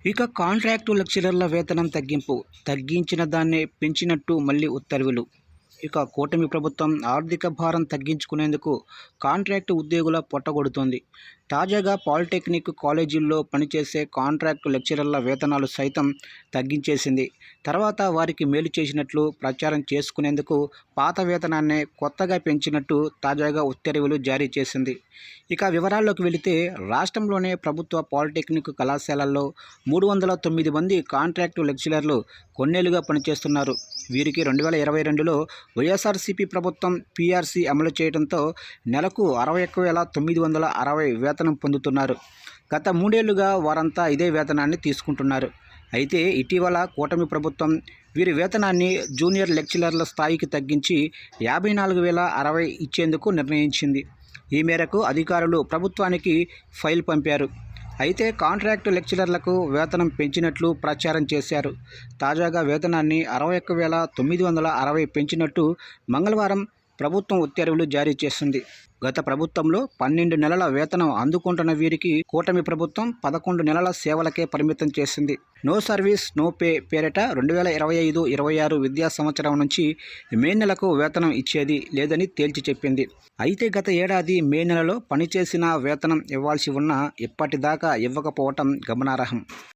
ఇక కాంట్రాక్టు లెక్చరర్ల వేతనం తగ్గించిన దాన్నే పెంచినట్టు మళ్ళీ ఉత్తర్వులు. ఇక కూటమి ప్రభుత్వం ఆర్థిక భారం తగ్గించుకునేందుకు కాంట్రాక్టు ఉద్యోగుల పొట్టగొడుతోంది. తాజాగా పాలిటెక్నిక్ కాలేజీల్లో పనిచేసే కాంట్రాక్టు లెక్చరర్ల వేతనాలు సైతం తగ్గించేసింది. తర్వాత వారికి మేలు చేసినట్లు ప్రచారం చేసుకునేందుకు పాత వేతనాన్నే కొత్తగా పెంచినట్టు తాజాగా ఉత్తర్వులు జారీ చేసింది. ఇక వివరాల్లోకి వెళితే, రాష్ట్రంలోనే ప్రభుత్వ పాలిటెక్నిక్ కళాశాలల్లో 309 మంది కాంట్రాక్టు లెక్చరర్లు కొన్నేళ్లుగా పనిచేస్తున్నారు. వీరికి 2022లో వైఎస్ఆర్సీపీ ప్రభుత్వం పీఆర్సీ అమలు చేయడంతో నెలకు 61,960 వేతనం పొందుతున్నారు. గత 3 ఏళ్లుగా వారంతా ఇదే వేతనాన్ని తీసుకుంటున్నారు. అయితే ఇటీవల కూటమి ప్రభుత్వం వీరి వేతనాన్ని జూనియర్ లెక్చరర్ల స్థాయికి తగ్గించి 54,060 ఇచ్చేందుకు నిర్ణయించింది. ఈ మేరకు అధికారులు ప్రభుత్వానికి ఫైల్ పంపారు. అయితే కాంట్రాక్టు లెక్చరర్లకు వేతనం పెంచినట్లు ప్రచారం చేశారు. తాజాగా వేతనాన్ని 61,960 పెంచినట్టు మంగళవారం ప్రభుత్వం ఉత్తర్వులు జారీ చేసింది. గత ప్రభుత్వంలో 12 నెలల వేతనం అందుకుంటున్న వీరికి కూటమి ప్రభుత్వం 11 నెలల సేవలకే పరిమితం చేసింది. నో సర్వీస్ నో పే పేరిట 2025-26 విద్యా సంవత్సరం నుంచి మే నెలకు వేతనం ఇచ్చేది లేదని తేల్చి చెప్పింది. అయితే గత ఏడాది మే నెలలో పనిచేసిన వేతనం ఇవ్వాల్సి ఉన్నా ఇప్పటిదాకా ఇవ్వకపోవటం గమనార్హం.